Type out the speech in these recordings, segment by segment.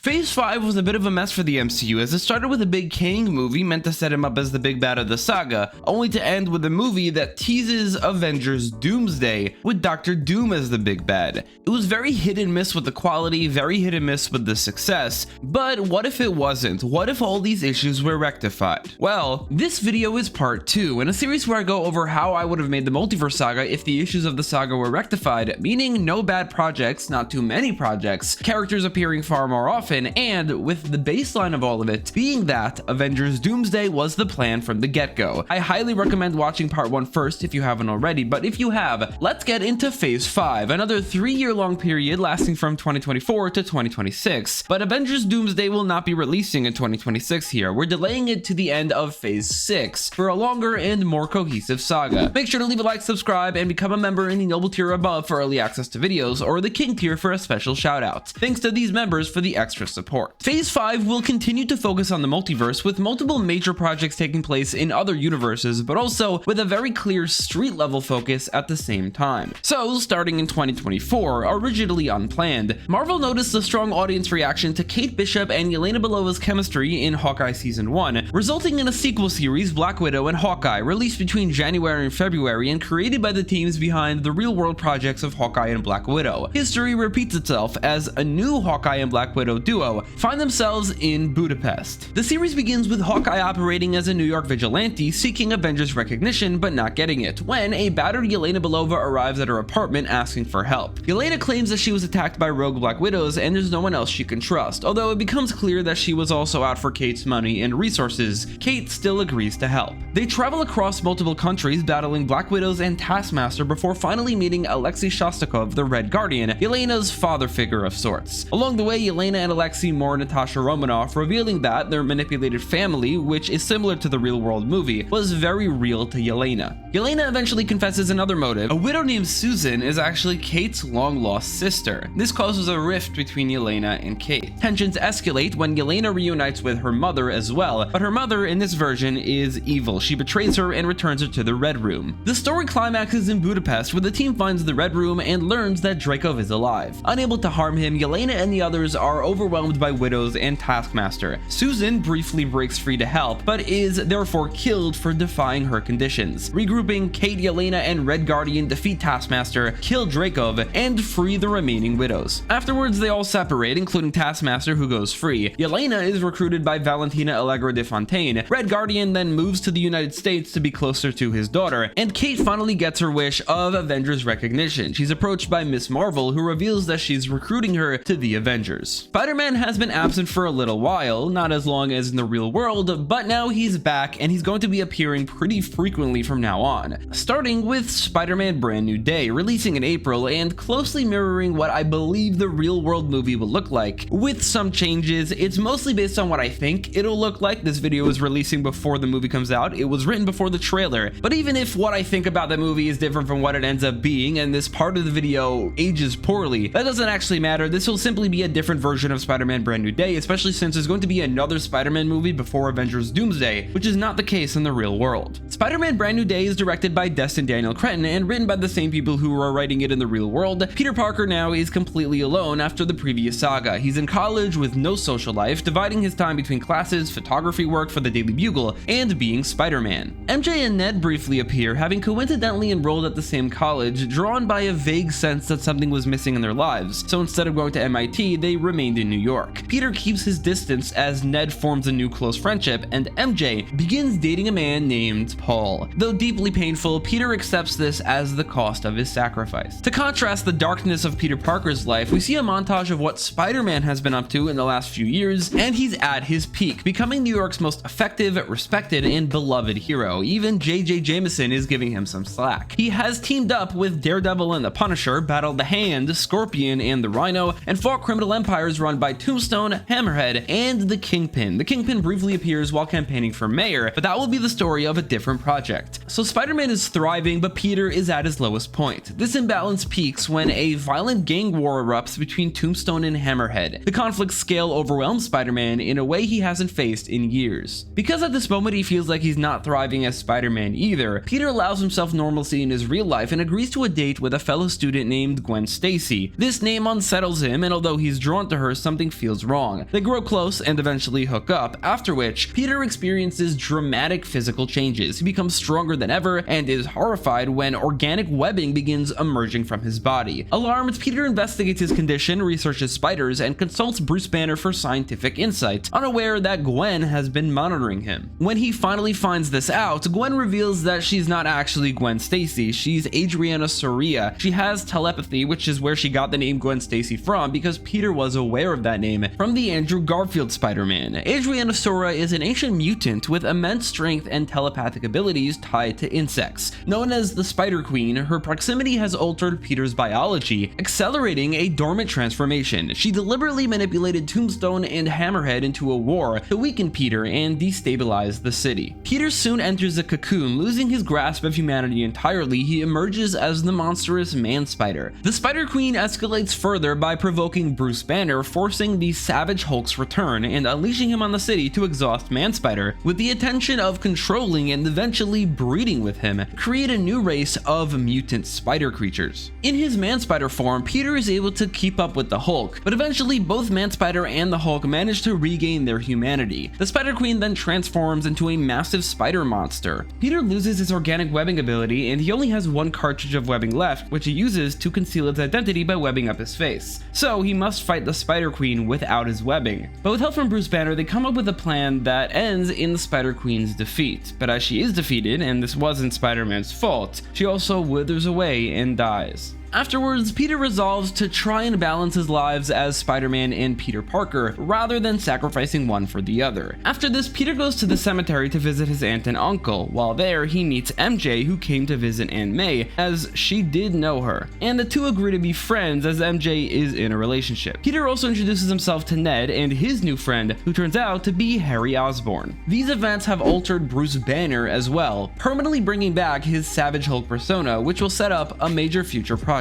Phase 5 was a bit of a mess for the MCU as it started with a big Kang movie meant to set him up as the big bad of the saga, only to end with a movie that teases Avengers Doomsday with Dr. Doom as the big bad. It was very hit and miss with the quality, very hit and miss with the success, but what if it wasn't? What if all these issues were rectified? Well, this video is part 2 in a series where I go over how I would have made the multiverse saga if the issues of the saga were rectified, meaning no bad projects, not too many projects, characters appearing far more often, and with the baseline of all of it being that Avengers Doomsday was the plan from the get-go. I highly recommend watching part 1 first if you haven't already, but if you have, let's get into Phase 5, another 3-year-long period lasting from 2024 to 2026. But Avengers Doomsday will not be releasing in 2026 here. We're delaying it to the end of Phase 6 for a longer and more cohesive saga. Make sure to leave a like, subscribe, and become a member in the Noble tier above for early access to videos, or the King tier for a special shout out. Thanks to these members for the extra support. Phase 5 will continue to focus on the multiverse with multiple major projects taking place in other universes, but also with a very clear street level focus at the same time. So, starting in 2024, originally unplanned, Marvel noticed a strong audience reaction to Kate Bishop and Yelena Belova's chemistry in Hawkeye Season 1, resulting in a sequel series, Black Widow and Hawkeye, released between January and February and created by the teams behind the real-world projects of Hawkeye and Black Widow. History repeats itself as a new Hawkeye and Black Widow duo find themselves in Budapest. The series begins with Hawkeye operating as a New York vigilante seeking Avengers recognition but not getting it, when a battered Yelena Belova arrives at her apartment asking for help. Yelena claims that she was attacked by rogue Black Widows and there's no one else she can trust, although it becomes clear that she was also out for Kate's money and resources. Kate still agrees to help. They travel across multiple countries battling Black Widows and Taskmaster before finally meeting Alexei Shostakov, the Red Guardian, Yelena's father figure of sorts. Along the way, Yelena and Alexei mourn Natasha Romanoff, revealing that their manipulated family, which is similar to the real-world movie, was very real to Yelena. Yelena eventually confesses another motive. A widow named Susan is actually Kate's long-lost sister. This causes a rift between Yelena and Kate. Tensions escalate when Yelena reunites with her mother as well, but her mother in this version is evil. She betrays her and returns her to the Red Room. The story climaxes in Budapest, where the team finds the Red Room and learns that Dreykov is alive. Unable to harm him, Yelena and the others are overwhelmed by Widows and Taskmaster. Susan briefly breaks free to help, but is therefore killed for defying her conditions. Regrouping, Kate, Yelena, and Red Guardian defeat Taskmaster, kill Dreykov, and free the remaining Widows. Afterwards, they all separate, including Taskmaster, who goes free. Yelena is recruited by Valentina Allegra de Fontaine. Red Guardian then moves to the United States to be closer to his daughter, and Kate finally gets her wish of Avengers recognition. She's approached by Miss Marvel, who reveals that she's recruiting her to the Avengers. Spider-Man has been absent for a little while, not as long as in the real world, but now he's back and he's going to be appearing pretty frequently from now on. Starting with Spider-Man Brand New Day, releasing in April and closely mirroring what I believe the real world movie will look like. With some changes, it's mostly based on what I think it'll look like. This video is releasing before the movie comes out. It was written before the trailer, but even if what I think about the movie is different from what it ends up being and this part of the video ages poorly, that doesn't actually matter. This will simply be a different version of Spider-Man Brand New Day, especially since there's going to be another Spider-Man movie before Avengers Doomsday, which is not the case in the real world. Spider-Man Brand New Day is directed by Destin Daniel Cretton and written by the same people who are writing it in the real world. Peter Parker now is completely alone after the previous saga. He's in college with no social life, dividing his time between classes, photography work for the Daily Bugle, and being Spider-Man. MJ and Ned briefly appear, having coincidentally enrolled at the same college, drawn by a vague sense that something was missing in their lives, so instead of going to MIT, they remained in New York. Peter keeps his distance as Ned forms a new close friendship, and MJ begins dating a man named Paul. Though deeply painful, Peter accepts this as the cost of his sacrifice. To contrast the darkness of Peter Parker's life, we see a montage of what Spider-Man has been up to in the last few years, and he's at his peak, becoming New York's most effective, respected, and beloved hero. Even J.J. Jameson is giving him some slack. He has teamed up with Daredevil and the Punisher, battled the Hand, Scorpion, and the Rhino, and fought criminal empires run by Tombstone, Hammerhead, and the Kingpin. The Kingpin briefly appears while campaigning for mayor, but that will be the story of a different project. So Spider-Man is thriving, but Peter is at his lowest point. This imbalance peaks when a violent gang war erupts between Tombstone and Hammerhead. The conflict's scale overwhelms Spider-Man in a way he hasn't faced in years. Because at this moment he feels like he's not thriving as Spider-Man either, Peter allows himself normalcy in his real life and agrees to a date with a fellow student named Gwen Stacy. This name unsettles him, and although he's drawn to her, something something feels wrong. They grow close and eventually hook up, after which Peter experiences dramatic physical changes. He becomes stronger than ever and is horrified when organic webbing begins emerging from his body. Alarmed, Peter investigates his condition, researches spiders, and consults Bruce Banner for scientific insight, unaware that Gwen has been monitoring him. When he finally finds this out, Gwen reveals that she's not actually Gwen Stacy, she's Adriana Soria. She has telepathy, which is where she got the name Gwen Stacy from, because Peter was aware of that name from the Andrew Garfield Spider-Man. Adriana Soria is an ancient mutant with immense strength and telepathic abilities tied to insects. Known as the Spider Queen, her proximity has altered Peter's biology, accelerating a dormant transformation. She deliberately manipulated Tombstone and Hammerhead into a war to weaken Peter and destabilize the city. Peter soon enters a cocoon, losing his grasp of humanity entirely. He emerges as the monstrous Man-Spider. The Spider Queen escalates further by provoking Bruce Banner, forcing the Savage Hulk's return and unleashing him on the city to exhaust Man-Spider, with the intention of controlling and eventually breeding with him, create a new race of mutant spider creatures. In his Man-Spider form, Peter is able to keep up with the Hulk, but eventually both Man-Spider and the Hulk manage to regain their humanity. The Spider Queen then transforms into a massive spider monster. Peter loses his organic webbing ability, and he only has one cartridge of webbing left, which he uses to conceal his identity by webbing up his face. So he must fight the Spider Queen without his webbing. But with help from Bruce Banner, they come up with a plan that ends in the Spider Queen's defeat. But as she is defeated, and this wasn't Spider-Man's fault, she also withers away and dies. Afterwards, Peter resolves to try and balance his lives as Spider-Man and Peter Parker, rather than sacrificing one for the other. After this, Peter goes to the cemetery to visit his aunt and uncle. While there, he meets MJ, who came to visit Aunt May, as she did know her, and the two agree to be friends as MJ is in a relationship. Peter also introduces himself to Ned and his new friend, who turns out to be Harry Osborn. These events have altered Bruce Banner as well, permanently bringing back his Savage Hulk persona, which will set up a major future project.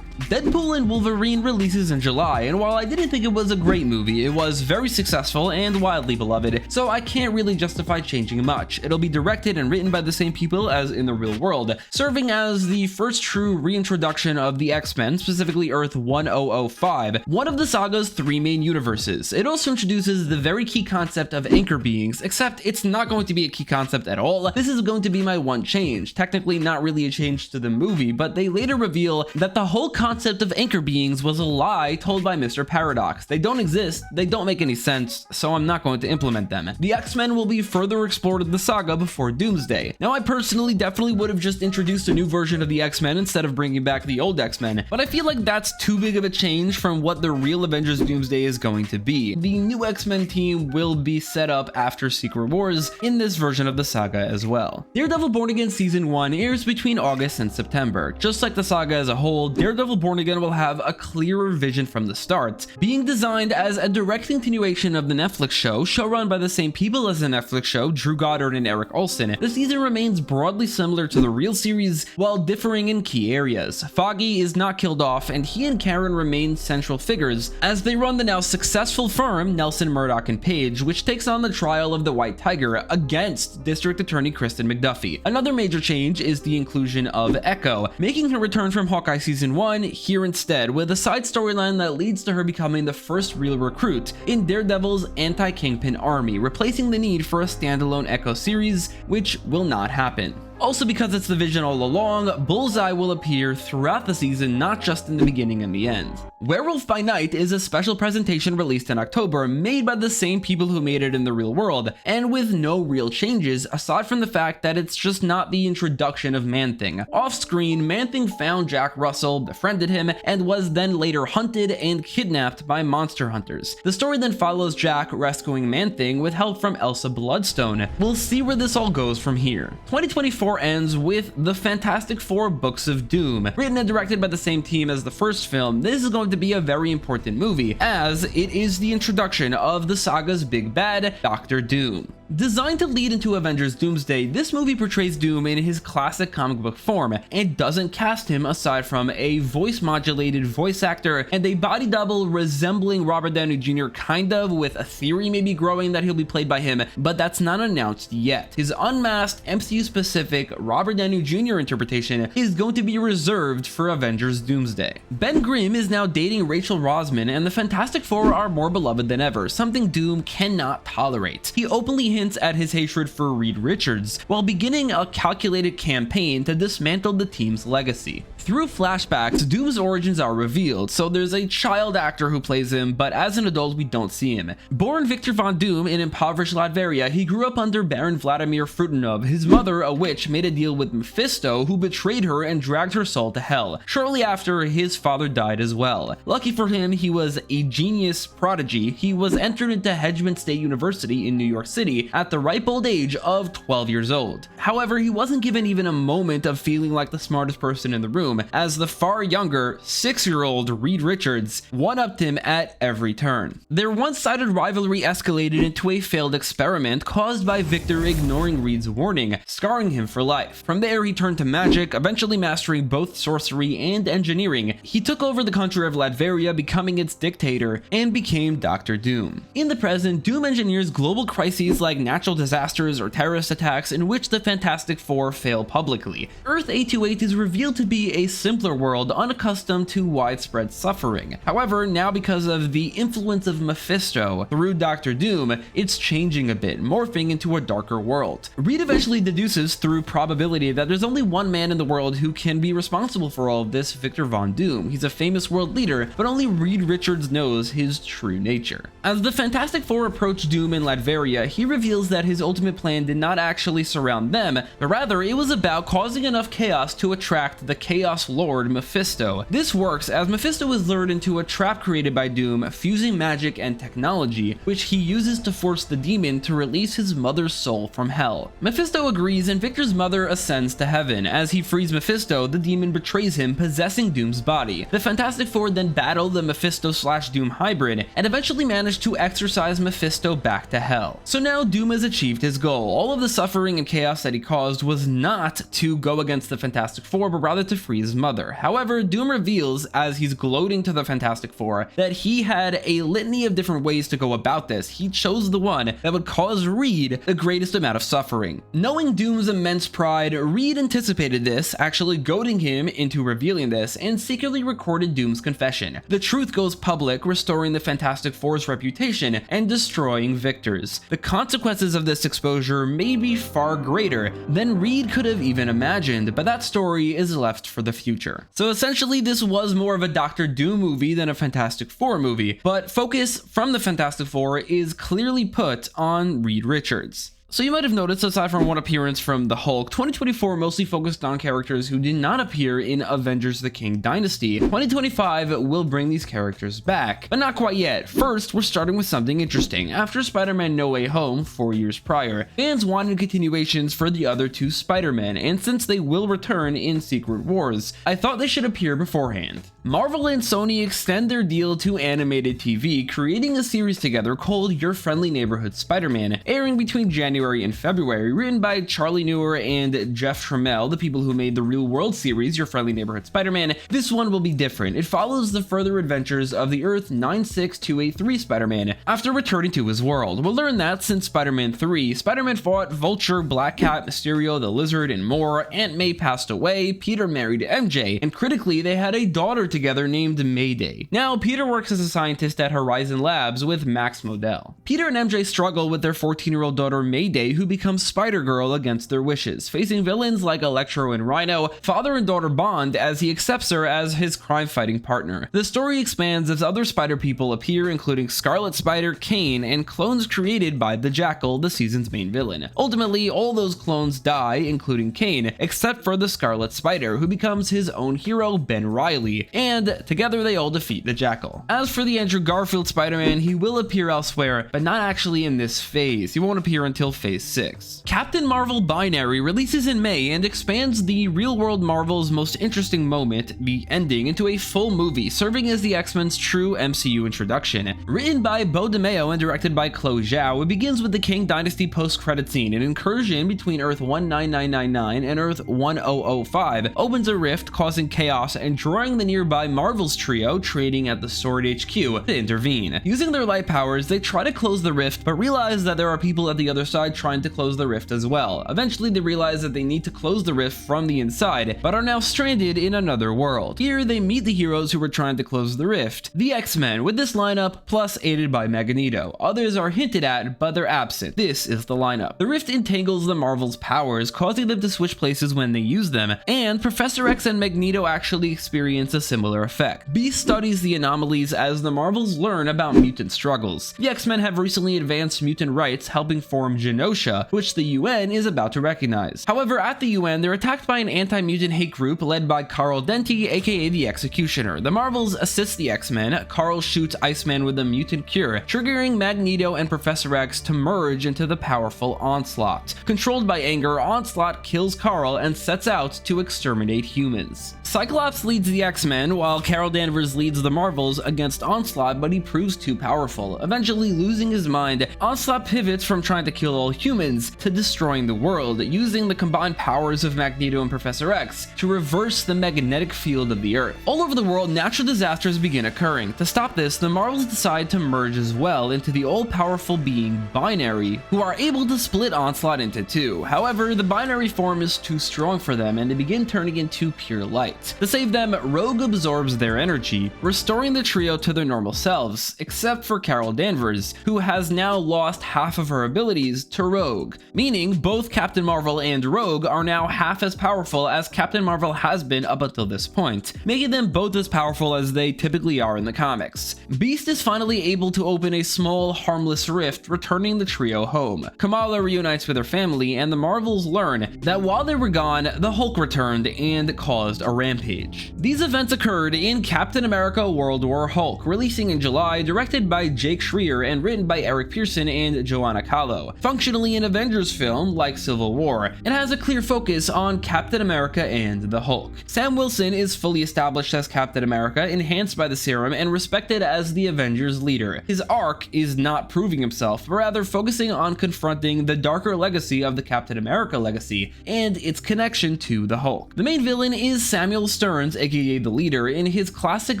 Deadpool and Wolverine releases in July, and while I didn't think it was a great movie, it was very successful and widely beloved, so I can't really justify changing much. It'll be directed and written by the same people as in the real world, serving as the first true reintroduction of the X-Men, specifically Earth 1005, one of the saga's three main universes. It also introduces the very key concept of anchor beings, except it's not going to be a key concept at all. This is going to be my one change. Technically not really a change to the movie, but they later reveal that the whole concept of anchor beings was a lie told by Mr. Paradox. They don't exist, they don't make any sense, so I'm not going to implement them. The X-Men will be further explored in the saga before Doomsday. Now, I personally definitely would have just introduced a new version of the X-Men instead of bringing back the old X-Men, but I feel like that's too big of a change from what the real Avengers Doomsday is going to be. The new X-Men team will be set up after Secret Wars in this version of the saga as well. Daredevil Born Again Season 1 airs between August and September. Just like the saga as a whole, Daredevil Born Again will have a clearer vision from the start, being designed as a direct continuation of the Netflix show, showrun by the same people as the Netflix show, Drew Goddard and Eric Olson. The season remains broadly similar to the real series, while differing in key areas. Foggy is not killed off, and he and Karen remain central figures as they run the now successful firm Nelson, Murdoch and Page, which takes on the trial of the White Tiger against District Attorney Kristen McDuffie. Another major change is the inclusion of Echo, making her return from Hawkeye Season 1 here instead, with a side storyline that leads to her becoming the first real recruit in Daredevil's anti-Kingpin army, replacing the need for a standalone Echo series, which will not happen. Also, because it's the vision all along, Bullseye will appear throughout the season, not just in the beginning and the end. Werewolf by Night is a special presentation released in October, made by the same people who made it in the real world, and with no real changes, aside from the fact that it's just not the introduction of Man-Thing. Off-screen, Man-Thing found Jack Russell, befriended him, and was then later hunted and kidnapped by monster hunters. The story then follows Jack rescuing Man-Thing with help from Elsa Bloodstone. We'll see where this all goes from here. 2024 ends with the Fantastic Four Books of Doom. Written and directed by the same team as the first film, this is going to be a very important movie, as it is the introduction of the saga's big bad, Dr. Doom. Designed to lead into Avengers Doomsday, this movie portrays Doom in his classic comic book form and doesn't cast him aside from a voice-modulated voice actor and a body double resembling Robert Downey Jr. kind of, with a theory maybe growing that he'll be played by him, but that's not announced yet. His unmasked, MCU-specific Robert Downey Jr. interpretation is going to be reserved for Avengers Doomsday. Ben Grimm is now dating Rachel Rosman, and the Fantastic Four are more beloved than ever, something Doom cannot tolerate. He openly hints at his hatred for Reed Richards, while beginning a calculated campaign to dismantle the team's legacy. Through flashbacks, Doom's origins are revealed, so there's a child actor who plays him, but as an adult we don't see him. Born Victor Von Doom in impoverished Latveria, he grew up under Baron Vladimir Frutinov. His mother, a witch, made a deal with Mephisto, who betrayed her and dragged her soul to hell. Shortly after, his father died as well. Lucky for him, he was a genius prodigy. He was entered into Hedgeman State University in New York City at the ripe old age of 12 years old. However, he wasn't given even a moment of feeling like the smartest person in the room, as the far younger 6-year-old Reed Richards one-upped him at every turn. Their one-sided rivalry escalated into a failed experiment caused by Victor ignoring Reed's warning, scarring him for life. From there, he turned to magic, eventually mastering both sorcery and engineering. He took over the country of Latveria, becoming its dictator, and became Dr. Doom. In the present, Doom engineers global crises like natural disasters or terrorist attacks in which the Fantastic Four fail publicly. Earth 828 is revealed to be a simpler world unaccustomed to widespread suffering. However, now because of the influence of Mephisto through Dr. Doom, it's changing a bit, morphing into a darker world. Reed eventually deduces through probability that there's only one man in the world who can be responsible for all of this, Victor Von Doom. He's a famous world leader, but only Reed Richards knows his true nature. As the Fantastic Four approach Doom in Latveria, he reveals that his ultimate plan did not actually surround them, but rather it was about causing enough chaos to attract the Chaos Lord Mephisto. This works as Mephisto is lured into a trap created by Doom, fusing magic and technology, which he uses to force the demon to release his mother's soul from hell. Mephisto agrees, and Victor's mother ascends to heaven. As he frees Mephisto, the demon betrays him, possessing Doom's body. The Fantastic Four then battle the Mephisto/Doom hybrid, and eventually manage to exorcise Mephisto back to hell. So now Doom has achieved his goal. All of the suffering and chaos that he caused was not to go against the Fantastic Four, but rather to free his mother. However, Doom reveals, as he's gloating to the Fantastic Four, that he had a litany of different ways to go about this. He chose the one that would cause Reed the greatest amount of suffering. Knowing Doom's immense pride, Reed anticipated this, actually goading him into revealing this, and secretly recorded Doom's confession. The truth goes public, restoring the Fantastic Four's reputation and destroying Victor's. The consequences of this exposure may be far greater than Reed could have even imagined, but that story is left for the future. So essentially, this was more of a Dr. Doom movie than a Fantastic Four movie, but focus from the Fantastic Four is clearly put on Reed Richards. So you might have noticed, aside from one appearance from the Hulk, 2024 mostly focused on characters who did not appear in Avengers the Kang Dynasty. 2025 will bring these characters back, but not quite yet. First, we're starting with something interesting. After Spider-Man No Way Home 4 years prior, fans wanted continuations for the other two Spider-Men, and since they will return in Secret Wars, I thought they should appear beforehand. Marvel and Sony extend their deal to animated TV, creating a series together called Your Friendly Neighborhood Spider-Man, airing between January and February, written by Charlie Newer and Jeff Trammell, the people who made the Real World series, Your Friendly Neighborhood Spider-Man. This one will be different. It follows the further adventures of the Earth 96283 Spider-Man after returning to his world. We'll learn that since Spider-Man 3, Spider-Man fought Vulture, Black Cat, Mysterio, the Lizard, and more. Aunt May passed away, Peter married MJ, and critically, they had a daughter together named Mayday. Now, Peter works as a scientist at Horizon Labs with Max Modell. Peter and MJ struggle with their 14-year-old daughter Mayday, who becomes Spider-Girl against their wishes. Facing villains like Electro and Rhino, father and daughter bond as he accepts her as his crime-fighting partner. The story expands as other Spider people appear, including Scarlet Spider, Kane, and clones created by the Jackal, the season's main villain. Ultimately, all those clones die, including Kane, except for the Scarlet Spider, who becomes his own hero, Ben Reilly, and and together they all defeat the Jackal. As for the Andrew Garfield Spider-Man, he will appear elsewhere, but not actually in this phase. He won't appear until phase 6. Captain Marvel Binary releases in May and expands the real-world Marvel's most interesting moment, the ending, into a full movie, serving as the X-Men's true MCU introduction. Written by Bo DeMeo and directed by Chloe Zhao, it begins with the Kang Dynasty post-credit scene. An incursion between Earth 19999 and Earth 1005 opens a rift, causing chaos and drawing the nearby Marvels trio trading at the Sword HQ to intervene. Using their light powers, they try to close the rift, but realize that there are people at the other side trying to close the rift as well. Eventually, they realize that they need to close the rift from the inside, but are now stranded in another world. Here, they meet the heroes who were trying to close the rift, the X-Men, with this lineup, plus aided by Magneto. Others are hinted at, but they're absent. This is the lineup. The rift entangles the Marvel's powers, causing them to switch places when they use them, and Professor X and Magneto actually experience a similar effect. Beast studies the anomalies as the Marvels learn about mutant struggles. The X-Men have recently advanced mutant rights, helping form Genosha, which the UN is about to recognize. However, at the UN, they're attacked by an anti-mutant hate group led by Carl Denti, aka the Executioner. The Marvels assist the X-Men. Carl shoots Iceman with a mutant cure, triggering Magneto and Professor X to merge into the powerful Onslaught. Controlled by anger, Onslaught kills Carl and sets out to exterminate humans. Cyclops leads the X-Men, while Carol Danvers leads the Marvels against Onslaught, but he proves too powerful. Eventually losing his mind, Onslaught pivots from trying to kill all humans to destroying the world, using the combined powers of Magneto and Professor X to reverse the magnetic field of the Earth. All over the world, natural disasters begin occurring. To stop this, the Marvels decide to merge as well into the all-powerful being Binary, who are able to split Onslaught into two. However, the Binary form is too strong for them, and they begin turning into pure light. To save them, Rogue absorbs their energy, restoring the trio to their normal selves, except for Carol Danvers, who has now lost half of her abilities to Rogue, meaning both Captain Marvel and Rogue are now half as powerful as Captain Marvel has been up until this point, making them both as powerful as they typically are in the comics. Beast is finally able to open a small, harmless rift, returning the trio home. Kamala reunites with her family, and the Marvels learn that while they were gone, the Hulk returned and caused a rampage. These events occurred in Captain America World War Hulk, releasing in July, directed by Jake Schreier and written by Eric Pearson and Joanna Kahlo. Functionally an Avengers film like Civil War, it has a clear focus on Captain America and the Hulk. Sam Wilson is fully established as Captain America, enhanced by the serum, and respected as the Avengers leader. His arc is not proving himself, but rather focusing on confronting the darker legacy of the Captain America legacy and its connection to the Hulk. The main villain is Samuel Stearns, aka the leader, in his classic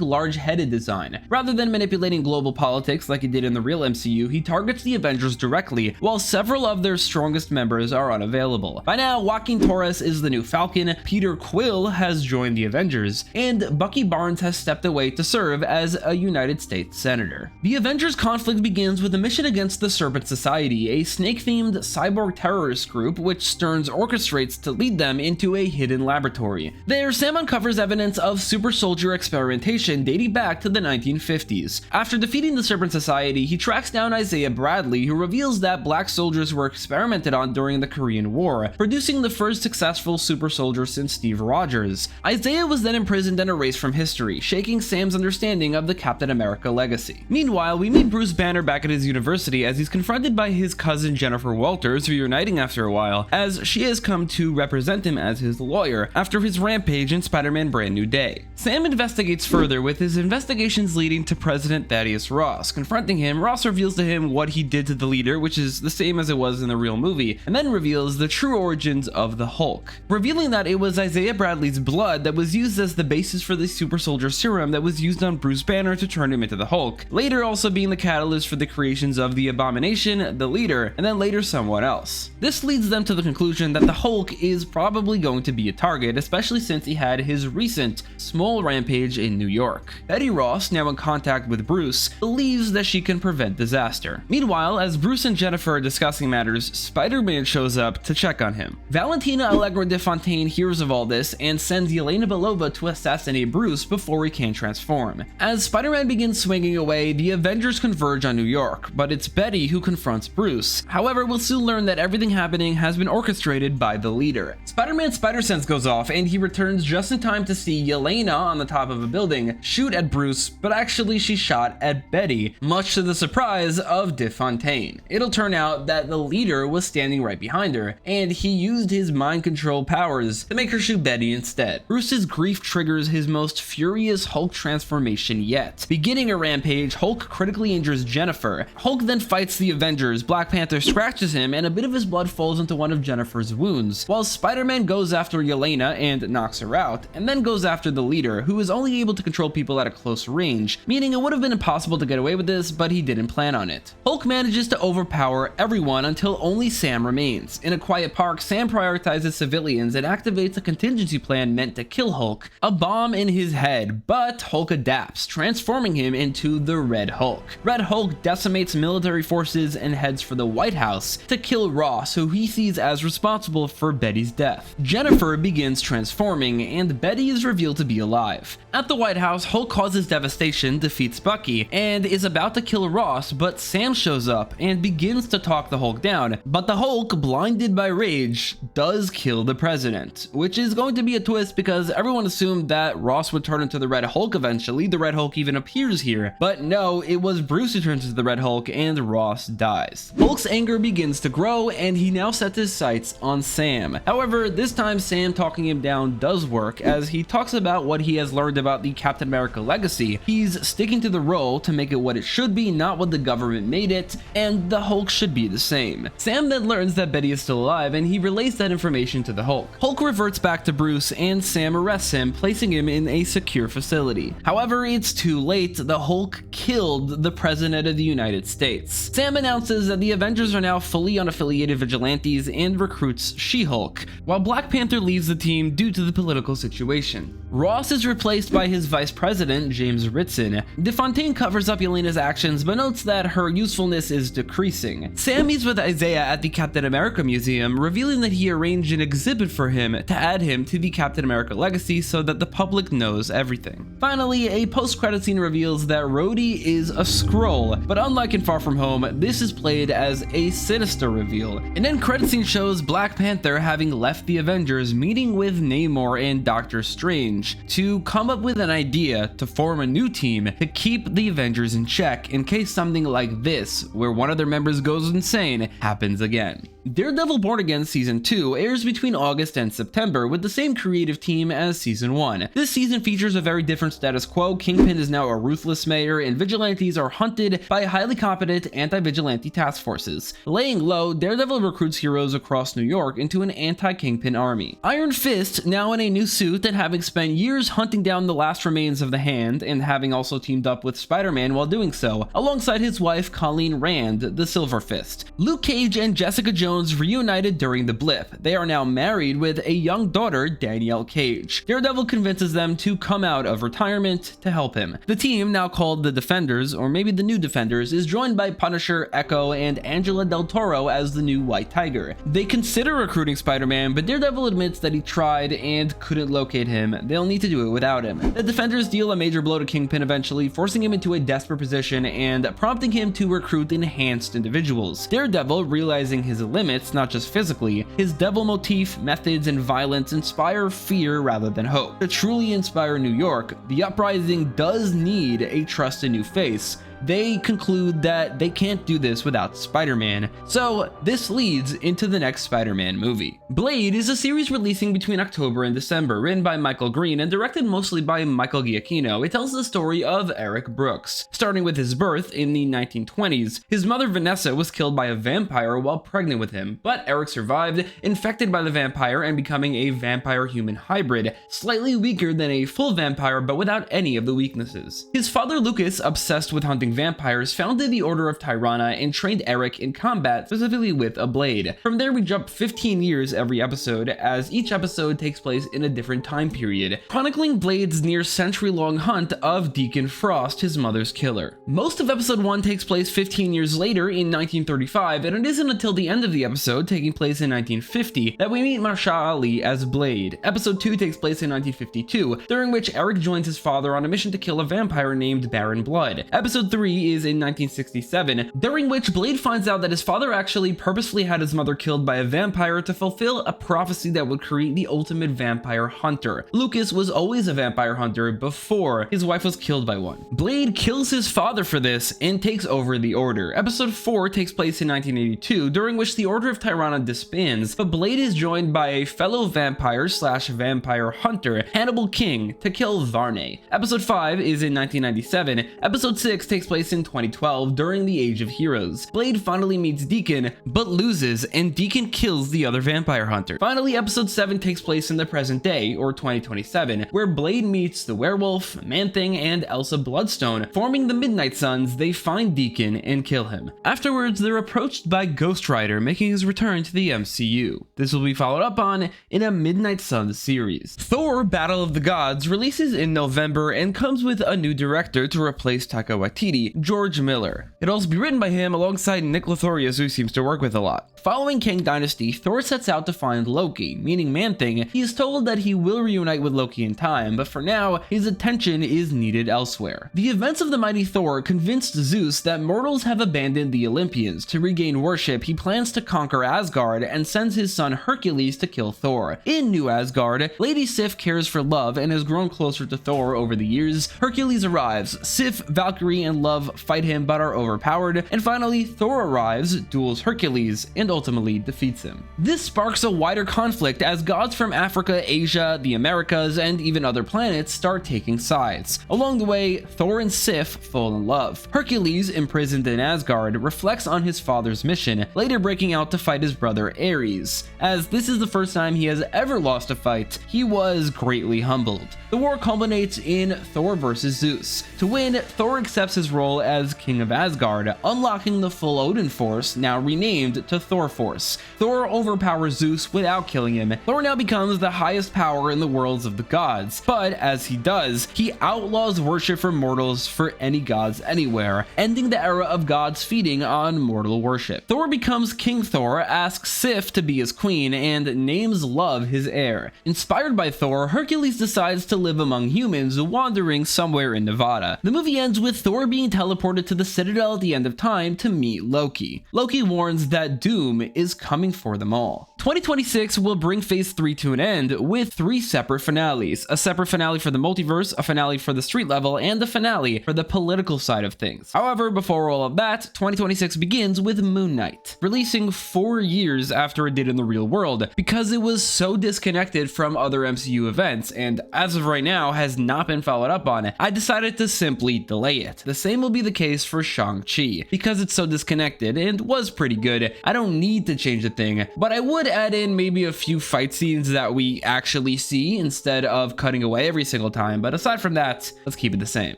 large-headed design. Rather than manipulating global politics like he did in the real MCU, he targets the Avengers directly, while several of their strongest members are unavailable. By now, Joaquin Torres is the new Falcon, Peter Quill has joined the Avengers, and Bucky Barnes has stepped away to serve as a United States Senator. The Avengers conflict begins with a mission against the Serpent Society, a snake-themed cyborg terrorist group which Stearns orchestrates to lead them into a hidden laboratory. There, Sam uncovers evidence of super soldier experimentation dating back to the 1950s. After defeating the Serpent Society, he tracks down Isaiah Bradley, who reveals that black soldiers were experimented on during the Korean War, producing the first successful super soldier since Steve Rogers. Isaiah was then imprisoned and erased from history, shaking Sam's understanding of the Captain America legacy. Meanwhile, we meet Bruce Banner back at his university as he's confronted by his cousin Jennifer Walters, reuniting after a while, as she has come to represent him as his lawyer after his rampage in Spider-Man Brand New Day. Sam investigates further, with his investigations leading to President Thaddeus Ross. Confronting him, Ross reveals to him what he did to the leader, which is the same as it was in the real movie, and then reveals the true origins of the Hulk, revealing that it was Isaiah Bradley's blood that was used as the basis for the super soldier serum that was used on Bruce Banner to turn him into the Hulk, later also being the catalyst for the creations of the Abomination, the leader, and then later someone else. This leads them to the conclusion that the Hulk is probably going to be a target, especially since he had his recent small rampage in New York. Betty Ross, now in contact with Bruce, believes that she can prevent disaster. Meanwhile, as Bruce and Jennifer are discussing matters, Spider-Man shows up to check on him. Valentina Allegra de Fontaine hears of all this and sends Yelena Belova to assassinate Bruce before he can transform. As Spider-Man begins swinging away, the Avengers converge on New York, but it's Betty who confronts Bruce. However, we'll soon learn that everything happening has been orchestrated by the leader. Spider-Man's spider sense goes off and he returns just in time to see Yelena on the top of a building shoot at Bruce, but actually she shot at Betty, much to the surprise of DeFontaine. It'll turn out that the leader was standing right behind her, and he used his mind control powers to make her shoot Betty instead. Bruce's grief triggers his most furious Hulk transformation yet. Beginning a rampage, Hulk critically injures Jennifer. Hulk then fights the Avengers, Black Panther scratches him, and a bit of his blood falls into one of Jennifer's wounds, while Spider-Man goes after Yelena and knocks her out, and then goes after the leader, who is only able to control people at a close range, meaning it would have been impossible to get away with this, but he didn't plan on it. Hulk manages to overpower everyone until only Sam remains. In a quiet park, Sam prioritizes civilians and activates a contingency plan meant to kill Hulk, a bomb in his head, but Hulk adapts, transforming him into the Red Hulk. Red Hulk decimates military forces and heads for the White House to kill Ross, who he sees as responsible for Betty's death. Jennifer begins transforming, and Betty is revealed to be alive. At the White House, Hulk causes devastation, defeats Bucky, and is about to kill Ross, but Sam shows up and begins to talk the Hulk down. But the Hulk, blinded by rage, does kill the president, which is going to be a twist because everyone assumed that Ross would turn into the Red Hulk eventually. The Red Hulk even appears here, but no, it was Bruce who turns into the Red Hulk and Ross dies. Hulk's anger begins to grow, and he now sets his sights on Sam. However, this time Sam talking him down does work, as he talks about what he has learned about the Captain America legacy. He's sticking to the role to make it what it should be, not what the government made it, and the Hulk should be the same. Sam then learns that Betty is still alive, and he relays that information to the Hulk. Hulk reverts back to Bruce, and Sam arrests him, placing him in a secure facility. However, it's too late. The Hulk killed the President of the United States. Sam announces that the Avengers are now fully unaffiliated vigilantes and recruits She-Hulk, while Black Panther leaves the team due to the political situation. Ross is replaced by his vice president, James Ritson. DeFontaine covers up Yelena's actions, but notes that her usefulness is decreasing. Sam meets with Isaiah at the Captain America Museum, revealing that he arranged an exhibit for him to add him to the Captain America legacy so that the public knows everything. Finally, a post-credit scene reveals that RotI is a Skrull, but unlike in Far From Home, this is played as a sinister reveal. An end credit scene shows Black Panther having left the Avengers, meeting with Namor and Doctor Strange to come up with an idea to form a new team to keep the Avengers in check in case something like this, where one of their members goes insane, happens again. Daredevil Born Again Season 2 airs between August and September with the same creative team as Season 1. This season features a very different status quo. Kingpin is now a ruthless mayor, and vigilantes are hunted by highly competent anti-vigilante task forces. Laying low, Daredevil recruits heroes across New York into an anti-Kingpin army. Iron Fist, now in a new suit and having spent years hunting down the last remains of the Hand, and having also teamed up with Spider-Man while doing so, alongside his wife Colleen Rand, the Silver Fist. Luke Cage and Jessica Jones reunited during the blip. They are now married with a young daughter, Danielle Cage. Daredevil convinces them to come out of retirement to help him. The team, now called the Defenders, or maybe the New Defenders, is joined by Punisher, Echo, and Angela Del Toro as the new White Tiger. They consider recruiting Spider-Man, but Daredevil admits that he tried and couldn't locate him. They'll need to do it without him. The Defenders deal a major blow to Kingpin eventually, forcing him into a desperate position and prompting him to recruit enhanced individuals. Daredevil, realizing his limits, not just physically, his devil motif, methods, and violence inspire fear rather than hope. To truly inspire New York, the uprising does need a trusted new face. They conclude that they can't do this without Spider-Man, so this leads into the next Spider-Man movie. Blade is a series releasing between October and December, written by Michael Green and directed mostly by Michael Giacchino. It tells the story of Eric Brooks. Starting with his birth in the 1920s, his mother Vanessa was killed by a vampire while pregnant with him, but Eric survived, infected by the vampire and becoming a vampire-human hybrid, slightly weaker than a full vampire but without any of the weaknesses. His father Lucas, obsessed with hunting vampires, founded the Order of Tirana and trained Eric in combat, specifically with a blade. From there we jump 15 years every episode, as each episode takes place in a different time period, chronicling Blade's near century-long hunt of Deacon Frost, his mother's killer. Most of episode 1 takes place 15 years later in 1935, and it isn't until the end of the episode, taking place in 1950, that we meet Marsha Ali as Blade. Episode 2 takes place in 1952, during which Eric joins his father on a mission to kill a vampire named Baron Blood. Episode 3 3 is in 1967, during which Blade finds out that his father actually purposefully had his mother killed by a vampire to fulfill a prophecy that would create the ultimate vampire hunter. Lucas was always a vampire hunter before his wife was killed by one. Blade kills his father for this and takes over the Order. Episode 4 takes place in 1982, during which the Order of Tirana disbands, but Blade is joined by a fellow vampire/vampire hunter, Hannibal King, to kill Varney. Episode 5 is in 1997. Episode 6 takes place in 2012 during the Age of Heroes. Blade finally meets Deacon, but loses, and Deacon kills the other vampire hunter. Finally, episode 7 takes place in the present day, or 2027, where Blade meets the Werewolf, Man-Thing, and Elsa Bloodstone. Forming the Midnight Suns, they find Deacon and kill him. Afterwards, they're approached by Ghost Rider, making his return to the MCU. This will be followed up on in a Midnight Suns series. Thor: Battle of the Gods releases in November and comes with a new director to replace Taika Waititi, George Miller. It'll also be written by him alongside Nick Lothorius, who seems to work with a lot. Following Kang Dynasty, Thor sets out to find Loki, meaning Man-Thing. He is told that he will reunite with Loki in time, but for now, his attention is needed elsewhere. The events of the mighty Thor convinced Zeus that mortals have abandoned the Olympians. To regain worship, he plans to conquer Asgard and sends his son Hercules to kill Thor. In New Asgard, Lady Sif cares for Love and has grown closer to Thor over the years. Hercules arrives. Sif, Valkyrie, and Love fight him but are overpowered, and finally Thor arrives, duels Hercules, and ultimately defeats him. This sparks a wider conflict as gods from Africa, Asia, the Americas, and even other planets start taking sides. Along the way, Thor and Sif fall in love. Hercules, imprisoned in Asgard, reflects on his father's mission, later breaking out to fight his brother Ares. As this is the first time he has ever lost a fight, he was greatly humbled. The war culminates in Thor versus Zeus. To win, Thor accepts his role as King of Asgard, unlocking the full Odin Force, now renamed to Thor Force. Thor overpowers Zeus without killing him. Thor now becomes the highest power in the worlds of the gods, but as he does, he outlaws worship for mortals for any gods anywhere, ending the era of gods feeding on mortal worship. Thor becomes King Thor, asks Sif to be his queen, and names Love his heir. Inspired by Thor, Hercules decides to live among humans, wandering somewhere in Nevada. The movie ends with Thor being teleported to the Citadel at the end of time to meet Loki. Loki warns that doom is coming for them all. 2026 will bring Phase 3 to an end with 3 separate finales. A separate finale for the multiverse, a finale for the street level, and a finale for the political side of things. However, before all of that, 2026 begins with Moon Knight, releasing 4 years after it did in the real world, because it was so disconnected from other MCU events, and as of right now has not been followed up on. I decided to simply delay it. The same will be the case for Shang-Chi. Because it's so disconnected and was pretty good, I don't need to change a thing, but I would add in maybe a few fight scenes that we actually see instead of cutting away every single time, but aside from that, let's keep it the same.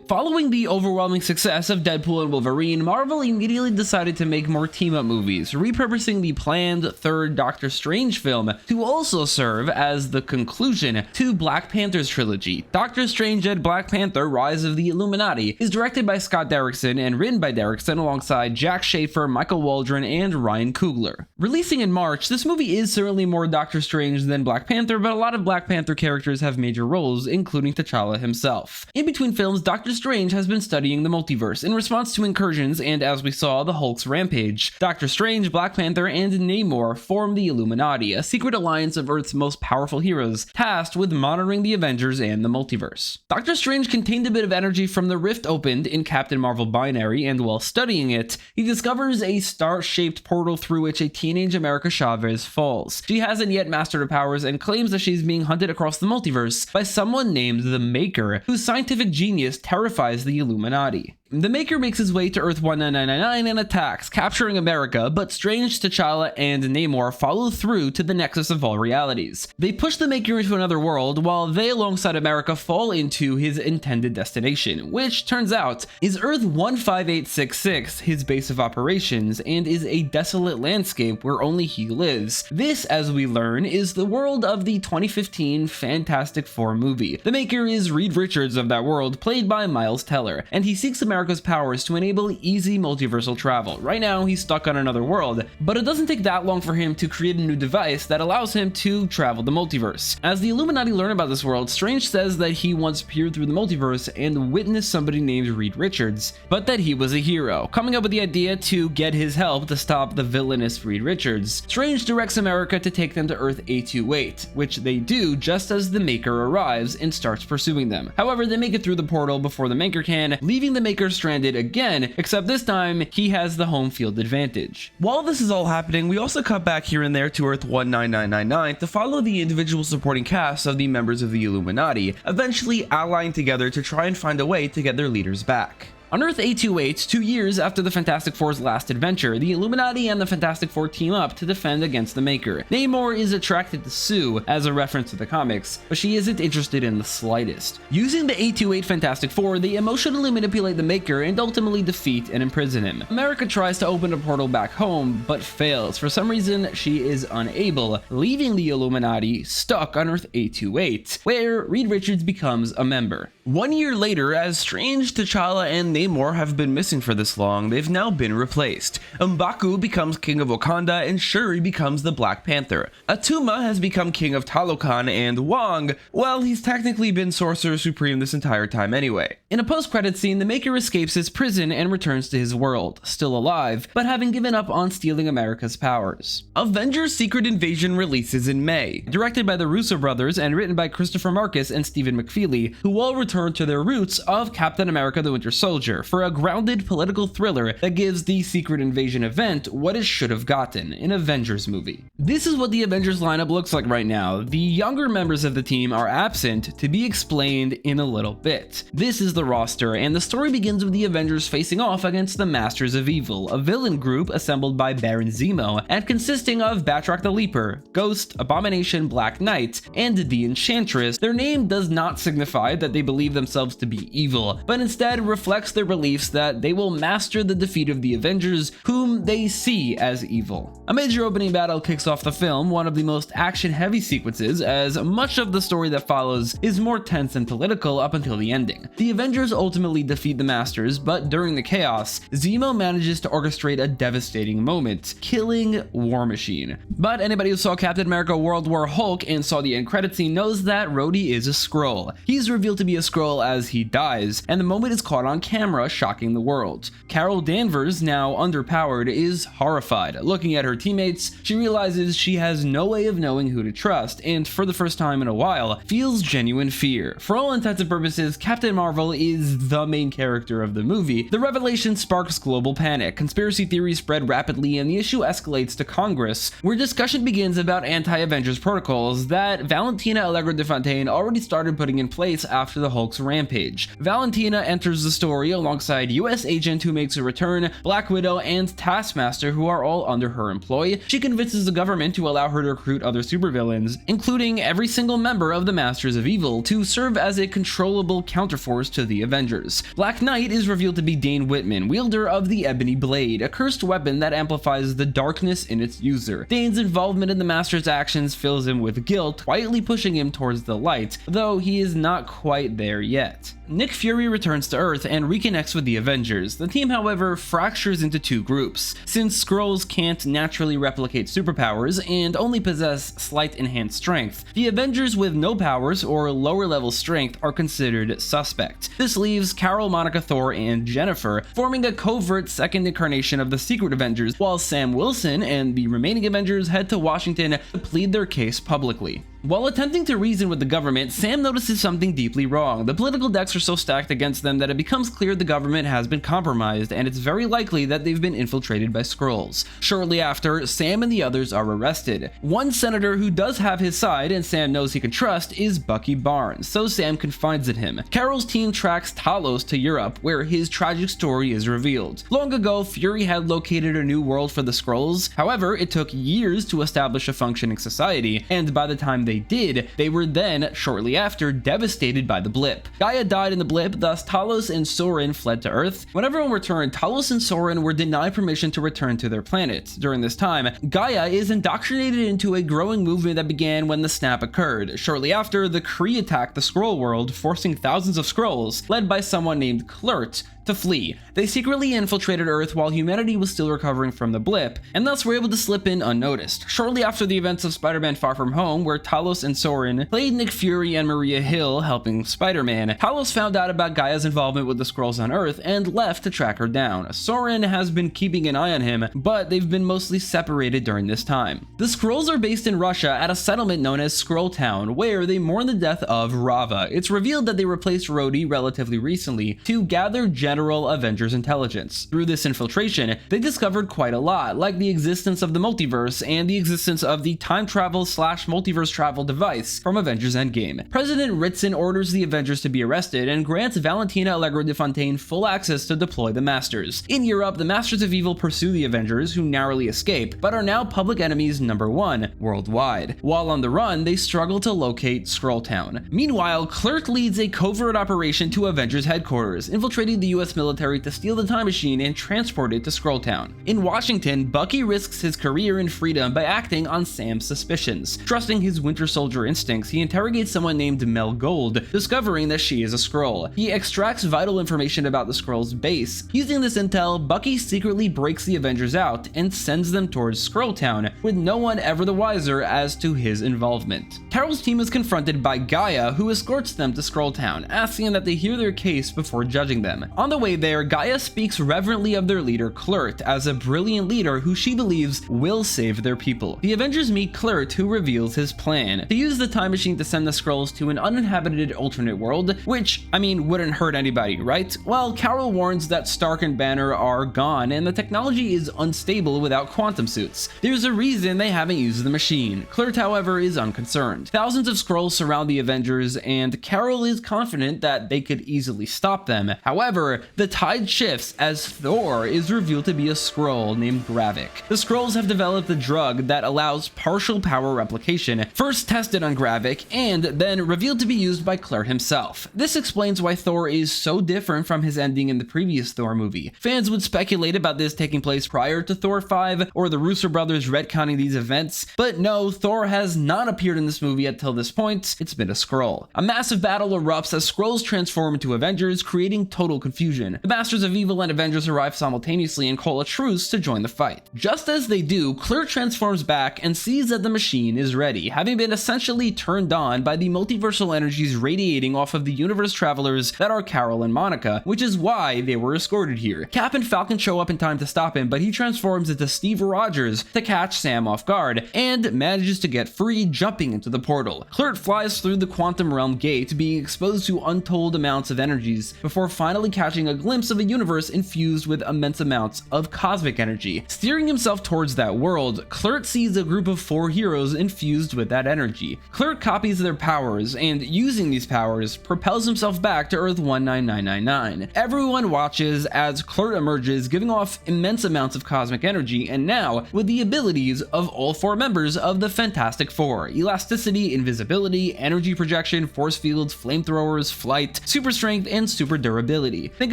Following the overwhelming success of Deadpool and Wolverine, Marvel immediately decided to make more team-up movies, repurposing the planned third Doctor Strange film to also serve as the conclusion to Black Panther's trilogy. Doctor Strange and Black Panther: Rise of the Illuminati is directed by Scott Derrickson and written by Derrickson alongside Jack Schaefer, Michael Waldron, and Ryan Coogler. Releasing in March, this movie is certainly more Doctor Strange than Black Panther, but a lot of Black Panther characters have major roles, including T'Challa himself. In between films, Doctor Strange has been studying the multiverse in response to incursions and, as we saw, the Hulk's rampage. Doctor Strange, Black Panther, and Namor form the Illuminati, a secret alliance of Earth's most powerful heroes, tasked with monitoring the Avengers and the multiverse. Doctor Strange contained a bit of energy from the rift opened in Captain Marvel Binary, and while studying it, he discovers a star-shaped portal through which a teenage America Chavez falls. She hasn't yet mastered her powers and claims that she's being hunted across the multiverse by someone named the Maker, whose scientific genius terrifies the Illuminati. The Maker makes his way to Earth 19999 and attacks, capturing America, but Strange, T'Challa, and Namor follow through to the nexus of all realities. They push the Maker into another world, while they alongside America fall into his intended destination, which turns out is Earth 15866, his base of operations, and is a desolate landscape where only he lives. This, as we learn, is the world of the 2015 Fantastic Four movie. The Maker is Reed Richards of that world, played by Miles Teller, and he seeks America America's powers to enable easy multiversal travel. Right now, he's stuck on another world, but it doesn't take that long for him to create a new device that allows him to travel the multiverse. As the Illuminati learn about this world, Strange says that he once peered through the multiverse and witnessed somebody named Reed Richards, but that he was a hero, coming up with the idea to get his help to stop the villainous Reed Richards. Strange directs America to take them to Earth 828, which they do just as the Maker arrives and starts pursuing them. However, they make it through the portal before the Maker can, leaving the Maker stranded again, except this time he has the home field advantage. While this is all happening, we also cut back here and there to Earth 19999 to follow the individual supporting cast of the members of the Illuminati, eventually allying together to try and find a way to get their leaders back. On Earth 828, 2 years after the Fantastic Four's last adventure, the Illuminati and the Fantastic Four team up to defend against the Maker. Namor is attracted to Sue, as a reference to the comics, but she isn't interested in the slightest. Using the 828 Fantastic Four, they emotionally manipulate the Maker and ultimately defeat and imprison him. America tries to open a portal back home, but fails. For some reason, she is unable, leaving the Illuminati stuck on Earth 828, where Reed Richards becomes a member. 1 year later, as Strange, T'Challa, and Namor have been missing for this long, they've now been replaced. M'Baku becomes king of Wakanda and Shuri becomes the Black Panther. Atuma has become king of Talokan, and Wong, well, he's technically been Sorcerer Supreme this entire time anyway. In a post-credit scene, the Maker escapes his prison and returns to his world, still alive, but having given up on stealing America's powers. Avengers Secret Invasion releases in May, directed by the Russo brothers and written by Christopher Marcus and Stephen McFeely, who all return to their roots of Captain America the Winter Soldier, for a grounded political thriller that gives the Secret Invasion event what it should have gotten, an Avengers movie. This is what the Avengers lineup looks like right now. The younger members of the team are absent, to be explained in a little bit. This is the roster, and the story begins with the Avengers facing off against the Masters of Evil, a villain group assembled by Baron Zemo, and consisting of Batroc the Leaper, Ghost, Abomination, Black Knight, and the Enchantress. Their name does not signify that they believe themselves to be evil, but instead reflects their beliefs that they will master the defeat of the Avengers, whom they see as evil. A major opening battle kicks off the film, one of the most action-heavy sequences, as much of the story that follows is more tense and political up until the ending. The Avengers ultimately defeat the Masters, but during the chaos, Zemo manages to orchestrate a devastating moment, killing War Machine. But anybody who saw Captain America World War Hulk and saw the end credit scene knows that RotI is a Skrull. He's revealed to be a Skrull as he dies, and the moment is caught on camera, shocking the world. Carol Danvers, now underpowered, is horrified. Looking at her teammates, she realizes she has no way of knowing who to trust, and for the first time in a while, feels genuine fear. For all intents and purposes, Captain Marvel is the main character of the movie. The revelation sparks global panic, conspiracy theories spread rapidly, and the issue escalates to Congress, where discussion begins about anti-Avengers protocols that Valentina Allegra de Fontaine already started putting in place after the Hulk's rampage. Valentina enters the story alongside US Agent who makes a return, Black Widow, and Taskmaster, who are all under her employ. She convinces the government to allow her to recruit other supervillains, including every single member of the Masters of Evil, to serve as a controllable counterforce to the Avengers. Black Knight is revealed to be Dane Whitman, wielder of the Ebony Blade, a cursed weapon that amplifies the darkness in its user. Dane's involvement in the Master's actions fills him with guilt, quietly pushing him towards the light, though he is not quite there yet. Nick Fury returns to Earth and reconnects with the Avengers. The team, however, fractures into two groups. Since Skrulls can't naturally replicate superpowers and only possess slight enhanced strength, the Avengers with no powers or lower level strength are considered suspect. This leaves Carol, Monica, Thor, and Jennifer forming a covert second incarnation of the Secret Avengers, while Sam Wilson and the remaining Avengers head to Washington to plead their case publicly. While attempting to reason with the government, Sam notices something deeply wrong. The political decks are so stacked against them that it becomes clear the government has been compromised, and it's very likely that they've been infiltrated by Skrulls. Shortly after, Sam and the others are arrested. One senator who does have his side and Sam knows he can trust is Bucky Barnes, so Sam confides in him. Carol's team tracks Talos to Europe, where his tragic story is revealed. Long ago, Fury had located a new world for the Skrulls. However, it took years to establish a functioning society, and by the time they did, they were then, shortly after, devastated by the blip. Gaia died in the blip, thus Talos and Soren fled to Earth. When everyone returned, Talos and Soren were denied permission to return to their planet. During this time, Gaia is indoctrinated into a growing movement that began when the snap occurred. Shortly after, the Kree attacked the Skrull world, forcing thousands of Skrulls, led by someone named Kl'rt, to flee. They secretly infiltrated Earth while humanity was still recovering from the blip, and thus were able to slip in unnoticed. Shortly after the events of Spider-Man Far From Home, where Talos and Soren played Nick Fury and Maria Hill helping Spider-Man, Talos found out about Gaia's involvement with the Skrulls on Earth and left to track her down. Soren has been keeping an eye on him, but they've been mostly separated during this time. The Skrulls are based in Russia at a settlement known as Skrull Town, where they mourn the death of Rava. It's revealed that they replaced RotI relatively recently to gather general Avengers intelligence. Through this infiltration, they discovered quite a lot, like the existence of the multiverse and the existence of the time travel / multiverse travel device from Avengers Endgame. President Ritson orders the Avengers to be arrested and grants Valentina Allegra de Fontaine full access to deploy the Masters. In Europe, the Masters of Evil pursue the Avengers, who narrowly escape, but are now public enemies #1 worldwide. While on the run, they struggle to locate Skrull Town. Meanwhile, Clerk leads a covert operation to Avengers headquarters, infiltrating the US military to steal the time machine and transport it to Skrull Town. In Washington, Bucky risks his career and freedom by acting on Sam's suspicions. Trusting his Winter Soldier instincts, he interrogates someone named Mel Gold, discovering that she is a Skrull. He extracts vital information about the Skrulls' base. Using this intel, Bucky secretly breaks the Avengers out and sends them towards Skrull Town, with no one ever the wiser as to his involvement. Carol's team is confronted by Gaia, who escorts them to Skrull Town, asking that they hear their case before judging them. On the way there, Gaia speaks reverently of their leader Kl'rt as a brilliant leader who she believes will save their people. The Avengers meet Kl'rt, who reveals his plan: to use the time machine to send the Skrulls to an uninhabited alternate world, which, I mean, wouldn't hurt anybody, right? Well, Carol warns that Stark and Banner are gone and the technology is unstable without quantum suits. There's a reason they haven't used the machine. Kl'rt, however, is unconcerned. Thousands of Skrulls surround the Avengers, and Carol is confident that they could easily stop them. However, the tide shifts as Thor is revealed to be a Skrull named Gravik. The Skrulls have developed a drug that allows partial power replication, first tested on Gravik, and then revealed to be used by Kl'rt himself. This explains why Thor is so different from his ending in the previous Thor movie. Fans would speculate about this taking place prior to Thor 5, or the Russo brothers retconning these events, but no, Thor has not appeared in this movie until this point. It's been a Skrull. A massive battle erupts as Skrulls transform into Avengers, creating total confusion. The Masters of Evil and Avengers arrive simultaneously and call a truce to join the fight. Just as they do, Kl'rt transforms back and sees that the machine is ready, having been essentially turned on by the multiversal energies radiating off of the universe travelers that are Carol and Monica, which is why they were escorted here. Cap and Falcon show up in time to stop him, but he transforms into Steve Rogers to catch Sam off guard, and manages to get free, jumping into the portal. Kl'rt flies through the quantum realm gate, being exposed to untold amounts of energies, before finally catching a glimpse of a universe infused with immense amounts of cosmic energy. Steering himself towards that world, Kl'rt sees a group of 4 heroes infused with that energy. Kl'rt copies their powers, and using these powers, propels himself back to Earth 19999. Everyone watches as Kl'rt emerges, giving off immense amounts of cosmic energy, and now with the abilities of all 4 members of the Fantastic Four: elasticity, invisibility, energy projection, force fields, flamethrowers, flight, super strength, and super durability. Think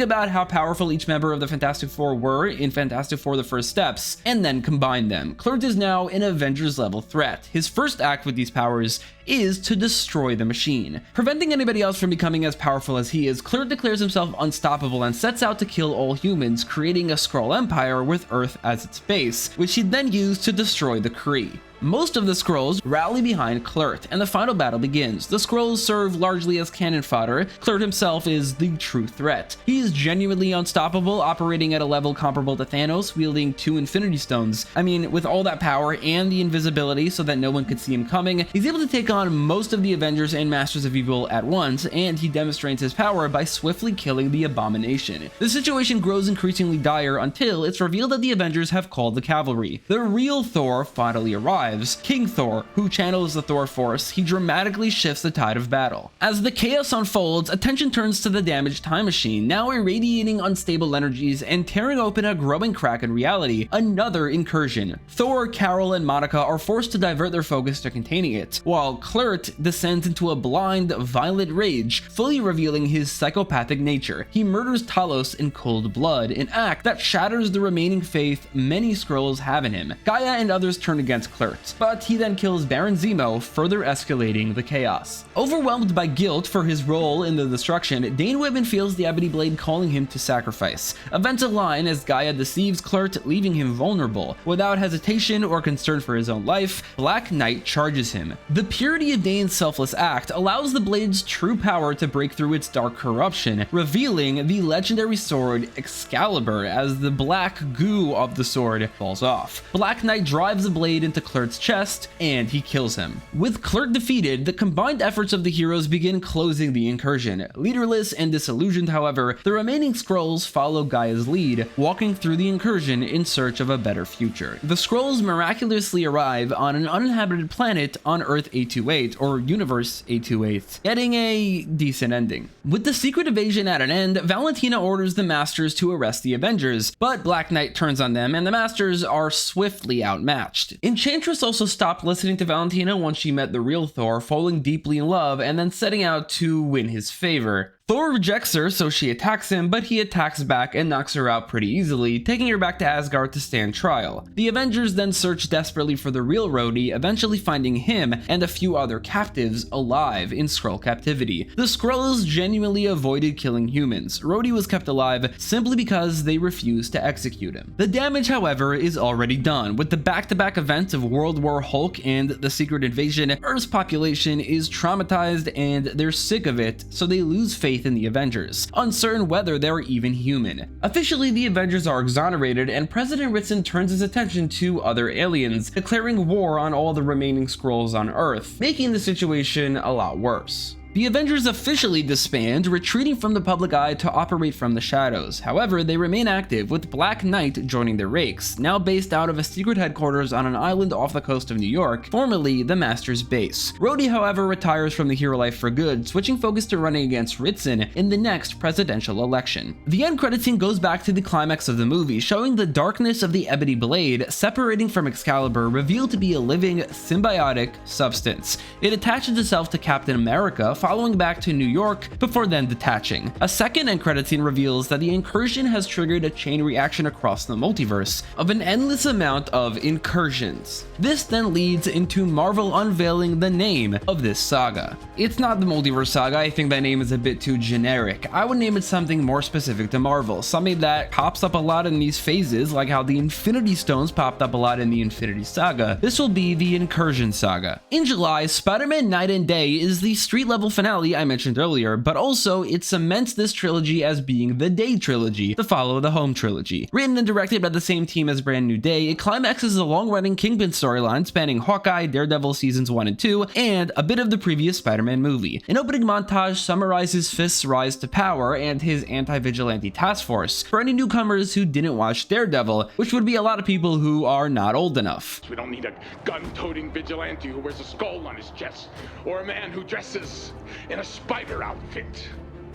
about how powerful each member of the Fantastic Four were in Fantastic Four: The First Steps, and then combine them. Kl'rt is now an Avengers level threat. His first act with these powers is to destroy the machine. Preventing anybody else from becoming as powerful as he is, Kl'rt declares himself unstoppable and sets out to kill all humans, creating a Skrull empire with Earth as its base, which he'd then use to destroy the Kree. Most of the Skrulls rally behind Kl'rt, and the final battle begins. The Skrulls serve largely as cannon fodder. Kl'rt himself is the true threat. He is genuinely unstoppable, operating at a level comparable to Thanos, wielding 2 Infinity Stones. I mean, with all that power and the invisibility so that no one could see him coming, he's able to take on most of the Avengers and Masters of Evil at once, and he demonstrates his power by swiftly killing the Abomination. The situation grows increasingly dire until it's revealed that the Avengers have called the cavalry. The real Thor finally arrives. King Thor, who channels the Thor force, he dramatically shifts the tide of battle. As the chaos unfolds, attention turns to the damaged time machine, now irradiating unstable energies and tearing open a growing crack in reality. Another incursion. Thor, Carol, and Monica are forced to divert their focus to containing it, while Kl'rt descends into a blind, violent rage, fully revealing his psychopathic nature. He murders Talos in cold blood, an act that shatters the remaining faith many Skrulls have in him. Gaia and others turn against Kl'rt. out, but he then kills Baron Zemo, further escalating the chaos. Overwhelmed by guilt for his role in the destruction, Dane Whitman feels the Ebony Blade calling him to sacrifice. Events align as Gaia deceives Kl'rt, leaving him vulnerable. Without hesitation or concern for his own life, Black Knight charges him. The purity of Dane's selfless act allows the Blade's true power to break through its dark corruption, revealing the legendary sword Excalibur as the black goo of the sword falls off. Black Knight drives the blade into Kl'rt's chest, and he kills him. With Kl'rt defeated, the combined efforts of the heroes begin closing the incursion. Leaderless and disillusioned, however, the remaining Skrulls follow Gaia's lead, walking through the incursion in search of a better future. The Skrulls miraculously arrive on an uninhabited planet on Earth 828, or Universe 828, getting a decent ending. With the secret invasion at an end, Valentina orders the Masters to arrest the Avengers, but Black Knight turns on them and the Masters are swiftly outmatched. Enchantress also stopped listening to Valentina once she met the real Thor, falling deeply in love and then setting out to win his favor. Thor rejects her, so she attacks him, but he attacks back and knocks her out pretty easily, taking her back to Asgard to stand trial. The Avengers then search desperately for the real RotI, eventually finding him and a few other captives alive in Skrull captivity. The Skrulls genuinely avoided killing humans. RotI was kept alive simply because they refused to execute him. The damage, however, is already done. With the back-to-back events of World War Hulk and the Secret Invasion, Earth's population is traumatized and they're sick of it, so they lose faith in the Avengers, uncertain whether they're even human. Officially, the Avengers are exonerated, and President Ritson turns his attention to other aliens, declaring war on all the remaining Skrulls on Earth, making the situation a lot worse. The Avengers officially disband, retreating from the public eye to operate from the shadows. However, they remain active, with Black Knight joining their ranks, now based out of a secret headquarters on an island off the coast of New York, formerly the Master's base. RotI, however, retires from the hero life for good, switching focus to running against Ritson in the next presidential election. The end credit scene goes back to the climax of the movie, showing the darkness of the Ebony Blade separating from Excalibur, revealed to be a living, symbiotic substance. It attaches itself to Captain America, following back to New York before then detaching. A second end credit scene reveals that the incursion has triggered a chain reaction across the multiverse of an endless amount of incursions. This then leads into Marvel unveiling the name of this saga. It's not the Multiverse Saga, I think that name is a bit too generic. I would name it something more specific to Marvel, something that pops up a lot in these phases, like how the Infinity Stones popped up a lot in the Infinity Saga. This will be the Incursion Saga. In July, Spider-Man Night and Day is the street-level finale I mentioned earlier, but also it cements this trilogy as being the Day trilogy, the follow the Home trilogy. Written and directed by the same team as Brand New Day, it climaxes a long-running Kingpin storyline spanning Hawkeye, Daredevil seasons 1 and 2, and a bit of the previous Spider-Man movie. An opening montage summarizes Fisk's rise to power and his anti-vigilante task force for any newcomers who didn't watch Daredevil, which would be a lot of people who are not old enough. We don't need a gun-toting vigilante who wears a skull on his chest, or a man who dresses in a spider outfit,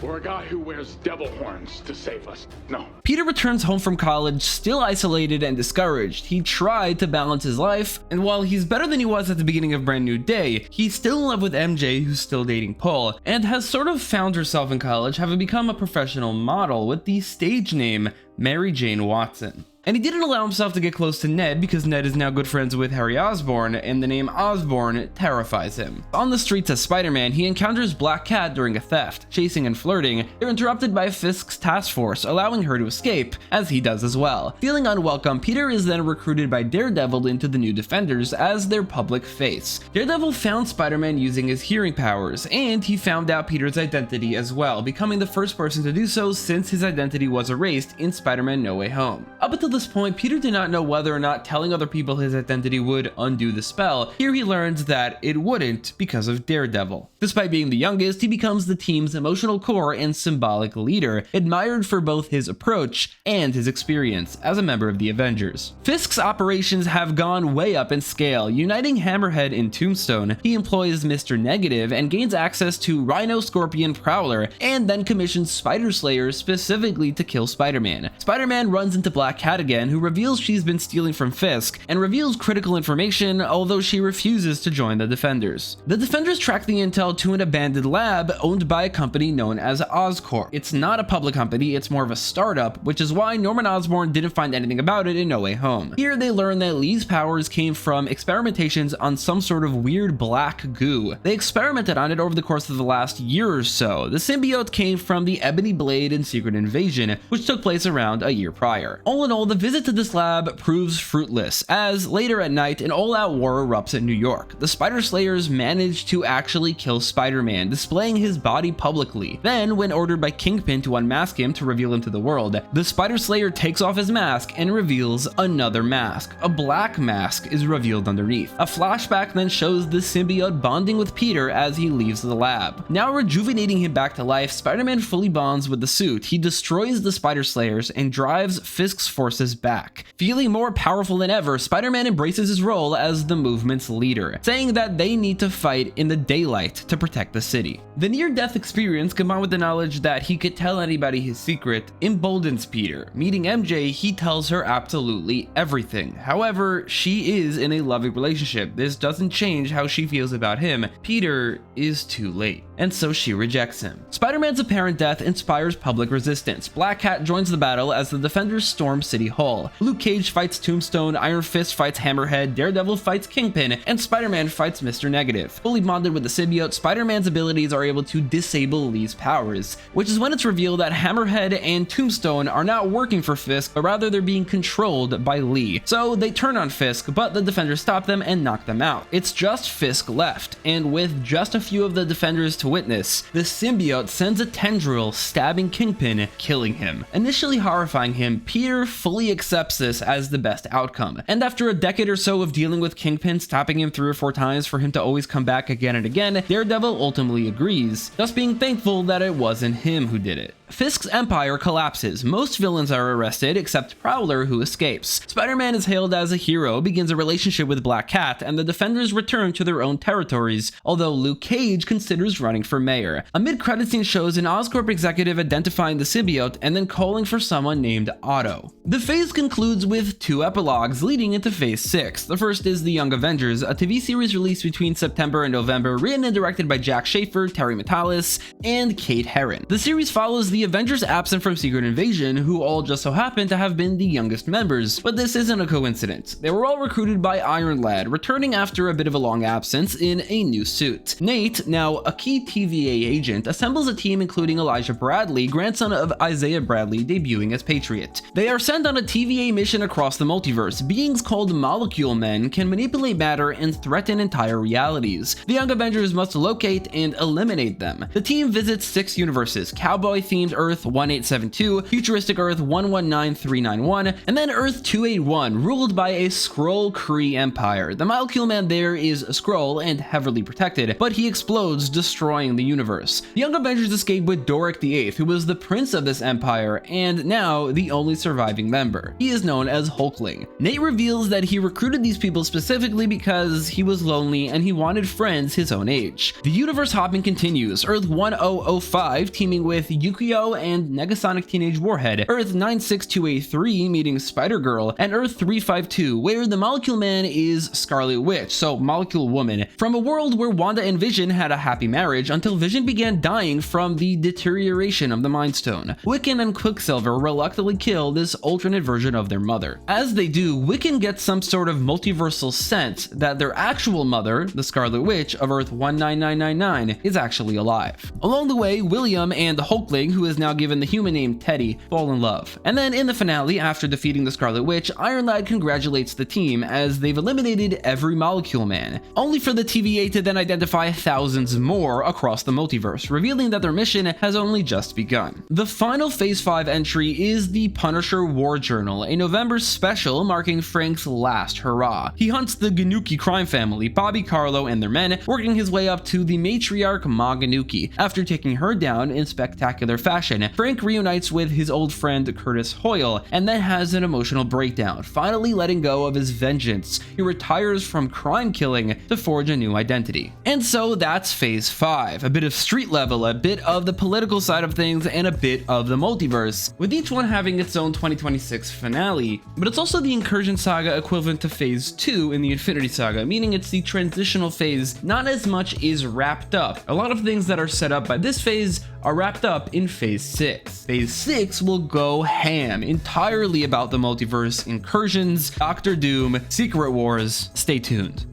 or a guy who wears devil horns to save us. No. Peter returns home from college, still isolated and discouraged. He tried to balance his life, and while he's better than he was at the beginning of Brand New Day, he's still in love with MJ, who's still dating Paul, and has sort of found herself in college, having become a professional model with the stage name Mary Jane Watson. And he didn't allow himself to get close to Ned because Ned is now good friends with Harry Osborn, and the name Osborn terrifies him. On the streets as Spider-Man, he encounters Black Cat during a theft. Chasing and flirting, they're interrupted by Fisk's task force, allowing her to escape, as he does as well. Feeling unwelcome, Peter is then recruited by Daredevil into the New Defenders as their public face. Daredevil found Spider-Man using his hearing powers, and he found out Peter's identity as well, becoming the first person to do so since his identity was erased in Spider-Man No Way Home. Up until this point, Peter did not know whether or not telling other people his identity would undo the spell. Here he learns that it wouldn't because of Daredevil. Despite being the youngest, he becomes the team's emotional core and symbolic leader, admired for both his approach and his experience as a member of the Avengers. Fisk's operations have gone way up in scale. Uniting Hammerhead and Tombstone, he employs Mr. Negative and gains access to Rhino, Scorpion, Prowler, and then commissions Spider Slayer specifically to kill Spider-Man. Spider-Man runs into Black Cat Madigan, who reveals she's been stealing from Fisk and reveals critical information, although she refuses to join the Defenders. The Defenders track the intel to an abandoned lab owned by a company known as Oscorp. It's not a public company, it's more of a startup, which is why Norman Osborn didn't find anything about it in No Way Home. Here they learn that Lee's powers came from experimentations on some sort of weird black goo. They experimented on it over the course of the last year or so. The symbiote came from the Ebony Blade and Secret Invasion, which took place around a year prior. All in all, the visit to this lab proves fruitless, as later at night, an all-out war erupts in New York. The Spider Slayers manage to actually kill Spider-Man, displaying his body publicly. Then, when ordered by Kingpin to unmask him to reveal him to the world, the Spider Slayer takes off his mask and reveals another mask. A black mask is revealed underneath. A flashback then shows the symbiote bonding with Peter as he leaves the lab. Now rejuvenating him back to life, Spider-Man fully bonds with the suit. He destroys the Spider Slayers and drives Fisk's forces back. Feeling more powerful than ever, Spider-Man embraces his role as the movement's leader, saying that they need to fight in the daylight to protect the city. The near-death experience, combined with the knowledge that he could tell anybody his secret, emboldens Peter. Meeting MJ, he tells her absolutely everything. However, she is in a loving relationship. This doesn't change how she feels about him. Peter is too late, and so she rejects him. Spider-Man's apparent death inspires public resistance. Black Cat joins the battle as the Defenders storm City Hall. Luke Cage fights Tombstone, Iron Fist fights Hammerhead, Daredevil fights Kingpin, and Spider-Man fights Mr. Negative. Fully bonded with the symbiote, Spider-Man's abilities are able to disable Lee's powers, which is when it's revealed that Hammerhead and Tombstone are not working for Fisk, but rather they're being controlled by Lee. So they turn on Fisk, but the Defenders stop them and knock them out. It's just Fisk left, and with just a few of the Defenders to witness, the symbiote sends a tendril stabbing Kingpin, killing him. Initially horrifying him, Peter fully accepts this as the best outcome, and after a decade or so of dealing with Kingpin stopping him 3 or 4 times for him to always come back again and again, Daredevil ultimately agrees, thus being thankful that it wasn't him who did it. Fisk's empire collapses. Most villains are arrested except Prowler, who escapes. Spider-Man is hailed as a hero, begins a relationship with Black Cat, and the Defenders return to their own territories, although Luke Cage considers running for mayor. A mid-credit scene shows an Oscorp executive identifying the symbiote and then calling for someone named Otto. The phase concludes with 2 epilogues leading into Phase 6. The first is The Young Avengers, a TV series released between September and November, written and directed by Jack Schaefer, Terry Metalis, and Kate Herron. The series follows the Avengers absent from Secret Invasion, who all just so happen to have been the youngest members, but this isn't a coincidence. They were all recruited by Iron Lad, returning after a bit of a long absence in a new suit. Nate, now a key TVA agent, assembles a team including Elijah Bradley, grandson of Isaiah Bradley, debuting as Patriot. They are sent on a TVA mission across the multiverse. Beings called Molecule Men can manipulate matter and threaten entire realities. The Young Avengers must locate and eliminate them. The team visits 6 universes: cowboy-themed Earth 1872, futuristic Earth 119391, and then Earth 281, ruled by a Skrull Kree empire. The Molecule Man there is a Skrull and heavily protected, but he explodes, destroying the universe. The Young Avengers escape with Doric VIII, who was the prince of this empire, and now the only surviving member. He is known as Hulkling. Nate reveals that he recruited these people specifically because he was lonely and he wanted friends his own age. The universe hopping continues. Earth 1005 teaming with Yukio and Negasonic Teenage Warhead, Earth 96283 meeting Spider-Girl, and Earth 352, where the Molecule Man is Scarlet Witch, so Molecule Woman, from a world where Wanda and Vision had a happy marriage until Vision began dying from the deterioration of the Mind Stone. Wiccan and Quicksilver reluctantly kill this alternate version of their mother. As they do, Wiccan gets some sort of multiversal sense that their actual mother, the Scarlet Witch of Earth 19999, is actually alive. Along the way, William and Hulkling, who is now given the human name Teddy, fall in love. And then in the finale, after defeating the Scarlet Witch, Iron Lad congratulates the team as they've eliminated every Molecule Man, only for the TVA to then identify thousands more across the multiverse, revealing that their mission has only just begun. The final Phase 5 entry is the Punisher War Journal, a November special marking Frank's last hurrah. He hunts the Ganuki crime family, Bobby Carlo and their men, working his way up to the matriarch Ma Ganuki. After taking her down in spectacular fashion, Frank reunites with his old friend Curtis Hoyle and then has an emotional breakdown, finally letting go of his vengeance. He retires from crime killing to forge a new identity. And so that's Phase 5. 5, a bit of street level, a bit of the political side of things, and a bit of the multiverse, with each one having its own 2026 finale. But it's also the Incursion Saga equivalent to Phase 2 in the Infinity Saga, meaning it's the transitional phase. Not as much is wrapped up. A lot of things that are set up by this phase are wrapped up in Phase 6. Phase 6 will go ham, entirely about the multiverse, incursions, Doctor Doom, Secret Wars. Stay tuned.